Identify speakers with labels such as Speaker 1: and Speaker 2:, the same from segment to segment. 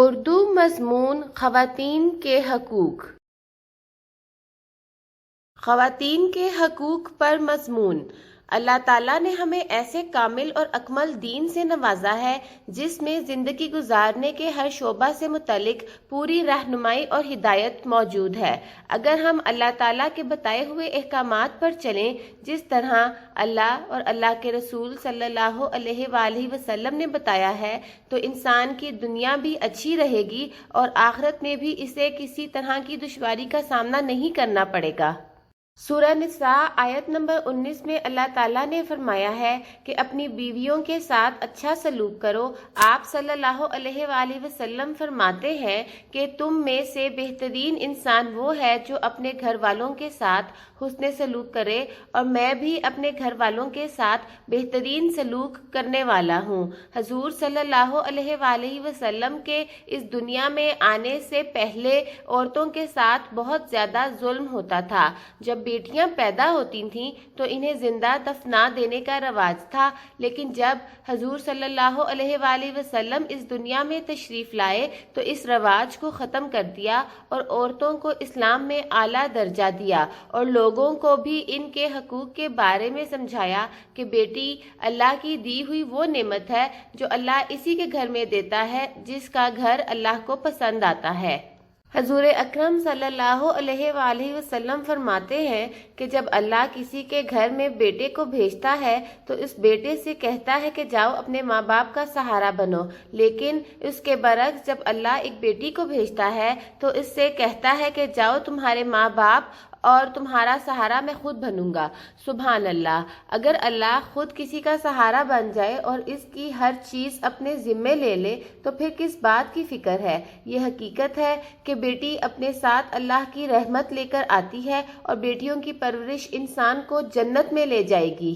Speaker 1: اردو مضمون خواتین کے حقوق۔ خواتین کے حقوق پر مضمون۔ اللہ تعالیٰ نے ہمیں ایسے کامل اور اکمل دین سے نوازا ہے جس میں زندگی گزارنے کے ہر شعبہ سے متعلق پوری رہنمائی اور ہدایت موجود ہے۔ اگر ہم اللہ تعالیٰ کے بتائے ہوئے احکامات پر چلیں جس طرح اللہ اور اللہ کے رسول صلی اللہ علیہ وآلہ وسلم نے بتایا ہے تو انسان کی دنیا بھی اچھی رہے گی اور آخرت میں بھی اسے کسی طرح کی دشواری کا سامنا نہیں کرنا پڑے گا۔ سورہ نساء آیت نمبر 19 میں اللہ تعالیٰ نے فرمایا ہے کہ اپنی بیویوں کے ساتھ اچھا سلوک کرو۔ آپ صلی اللہ علیہ وآلہ وسلم فرماتے ہیں کہ تم میں سے بہترین انسان وہ ہے جو اپنے گھر والوں کے ساتھ حسن سلوک کرے، اور میں بھی اپنے گھر والوں کے ساتھ بہترین سلوک کرنے والا ہوں۔ حضور صلی اللہ علیہ وآلہ وسلم کے اس دنیا میں آنے سے پہلے عورتوں کے ساتھ بہت زیادہ ظلم ہوتا تھا۔ جب بیٹیاں پیدا ہوتی تھیں تو انہیں زندہ دفنا دینے کا رواج تھا، لیکن جب حضور صلی اللہ علیہ وآلہ وسلم اس دنیا میں تشریف لائے تو اس رواج کو ختم کر دیا اور عورتوں کو اسلام میں اعلیٰ درجہ دیا اور لوگوں کو بھی ان کے حقوق کے بارے میں سمجھایا کہ بیٹی اللہ کی دی ہوئی وہ نعمت ہے جو اللہ اسی کے گھر میں دیتا ہے جس کا گھر اللہ کو پسند آتا ہے۔ حضور اکرم صلی اللہ علیہ وآلہ وسلم فرماتے ہیں کہ جب اللہ کسی کے گھر میں بیٹے کو بھیجتا ہے تو اس بیٹے سے کہتا ہے کہ جاؤ اپنے ماں باپ کا سہارا بنو، لیکن اس کے برعکس جب اللہ ایک بیٹی کو بھیجتا ہے تو اس سے کہتا ہے کہ جاؤ تمہارے ماں باپ اور تمہارا سہارا میں خود بنوں گا۔ سبحان اللہ! اگر اللہ خود کسی کا سہارا بن جائے اور اس کی ہر چیز اپنے ذمے لے لے تو پھر کس بات کی فکر ہے؟ یہ حقیقت ہے کہ بیٹی اپنے ساتھ اللہ کی رحمت لے کر آتی ہے اور بیٹیوں کی پرورش انسان کو جنت میں لے جائے گی۔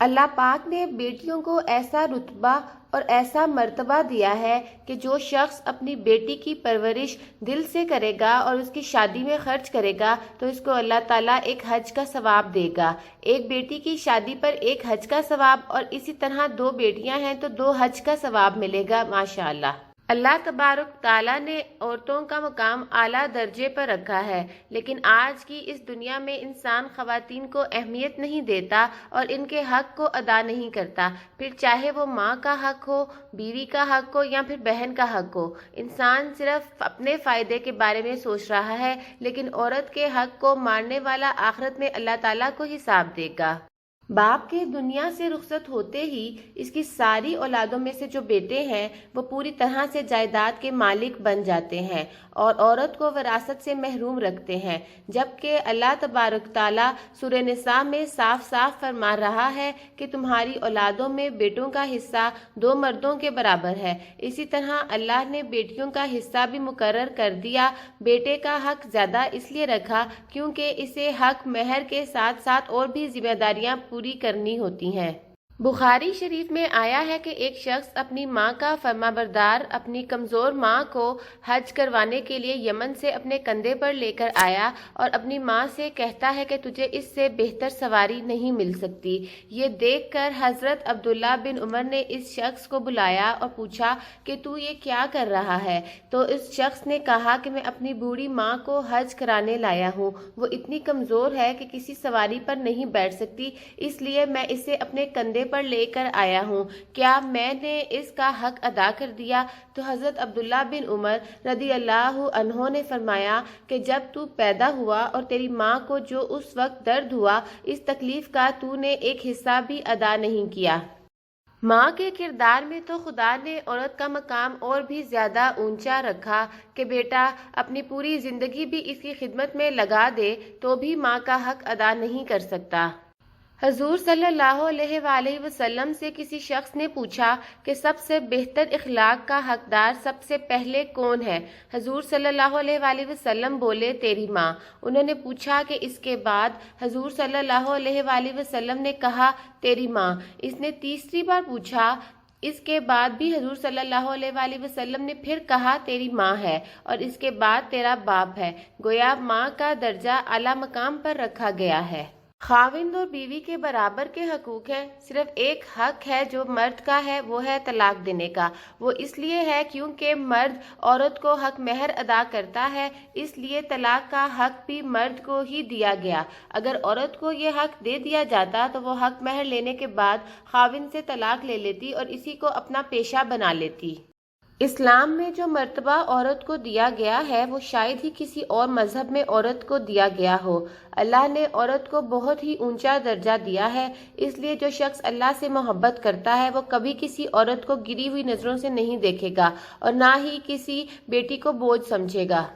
Speaker 1: اللہ پاک نے بیٹیوں کو ایسا رتبہ اور ایسا مرتبہ دیا ہے کہ جو شخص اپنی بیٹی کی پرورش دل سے کرے گا اور اس کی شادی میں خرچ کرے گا تو اس کو اللہ تعالیٰ ایک حج کا ثواب دے گا۔ ایک بیٹی کی شادی پر ایک حج کا ثواب، اور اسی طرح 2 بیٹیاں ہیں تو 2 حج کا ثواب ملے گا۔ ماشاءاللہ! اللہ تبارک تعالیٰ نے عورتوں کا مقام اعلیٰ درجے پر رکھا ہے، لیکن آج کی اس دنیا میں انسان خواتین کو اہمیت نہیں دیتا اور ان کے حق کو ادا نہیں کرتا، پھر چاہے وہ ماں کا حق ہو، بیوی کا حق ہو یا پھر بہن کا حق ہو۔ انسان صرف اپنے فائدے کے بارے میں سوچ رہا ہے، لیکن عورت کے حق کو مارنے والا آخرت میں اللہ تعالیٰ کو حساب دے گا۔ باپ کے دنیا سے رخصت ہوتے ہی اس کی ساری اولادوں میں سے جو بیٹے ہیں وہ پوری طرح سے جائیداد کے مالک بن جاتے ہیں اور عورت کو وراثت سے محروم رکھتے ہیں، جبکہ اللہ تبارک تعالیٰ سورہ نساء میں صاف صاف فرما رہا ہے کہ تمہاری اولادوں میں بیٹوں کا حصہ 2 مردوں کے برابر ہے۔ اسی طرح اللہ نے بیٹیوں کا حصہ بھی مقرر کر دیا۔ بیٹے کا حق زیادہ اس لیے رکھا کیونکہ اسے حق مہر کے ساتھ ساتھ اور بھی ذمہ داریاں پوری کرنی ہوتی ہیں۔ بخاری شریف میں آیا ہے کہ ایک شخص اپنی ماں کا فرمانبردار اپنی کمزور ماں کو حج کروانے کے لیے یمن سے اپنے کندھے پر لے کر آیا اور اپنی ماں سے کہتا ہے کہ تجھے اس سے بہتر سواری نہیں مل سکتی۔ یہ دیکھ کر حضرت عبداللہ بن عمر نے اس شخص کو بلایا اور پوچھا کہ تو یہ کیا کر رہا ہے؟ تو اس شخص نے کہا کہ میں اپنی بوڑھی ماں کو حج کرانے لایا ہوں، وہ اتنی کمزور ہے کہ کسی سواری پر نہیں بیٹھ سکتی، اس لیے میں اسے اپنے کندھے پر لے کر آیا ہوں، کیا میں نے اس کا حق ادا کر دیا؟ تو حضرت عبداللہ بن عمر رضی اللہ عنہ نے فرمایا کہ جب تو پیدا ہوا اور تیری ماں کو جو اس وقت درد ہوا، اس تکلیف کا تو نے ایک حصہ بھی ادا نہیں کیا۔ ماں کے کردار میں تو خدا نے عورت کا مقام اور بھی زیادہ اونچا رکھا کہ بیٹا اپنی پوری زندگی بھی اس کی خدمت میں لگا دے تو بھی ماں کا حق ادا نہیں کر سکتا۔ حضور صلی اللہ علیہ وآلہ وسلم سے کسی شخص نے پوچھا کہ سب سے بہتر اخلاق کا حقدار سب سے پہلے کون ہے؟ حضور صلی اللہ علیہ وآلہ وسلم بولے تیری ماں۔ انہوں نے پوچھا کہ اس کے بعد؟ حضور صلی اللہ علیہ وآلہ وسلم نے کہا تیری ماں۔ اس نے تیسری بار پوچھا، اس کے بعد بھی حضور صلی اللہ علیہ وآلہ وسلم نے پھر کہا تیری ماں ہے، اور اس کے بعد تیرا باپ ہے۔ گویا ماں کا درجہ اعلیٰ مقام پر رکھا گیا ہے۔ خاوند اور بیوی کے برابر کے حقوق ہیں۔ صرف ایک حق ہے جو مرد کا ہے، وہ ہے طلاق دینے کا۔ وہ اس لیے ہے کیونکہ مرد عورت کو حق مہر ادا کرتا ہے، اس لیے طلاق کا حق بھی مرد کو ہی دیا گیا۔ اگر عورت کو یہ حق دے دیا جاتا تو وہ حق مہر لینے کے بعد خاوند سے طلاق لے لیتی اور اسی کو اپنا پیشہ بنا لیتی۔ اسلام میں جو مرتبہ عورت کو دیا گیا ہے وہ شاید ہی کسی اور مذہب میں عورت کو دیا گیا ہو۔ اللہ نے عورت کو بہت ہی اونچا درجہ دیا ہے، اس لیے جو شخص اللہ سے محبت کرتا ہے وہ کبھی کسی عورت کو گری ہوئی نظروں سے نہیں دیکھے گا اور نہ ہی کسی بیٹی کو بوجھ سمجھے گا۔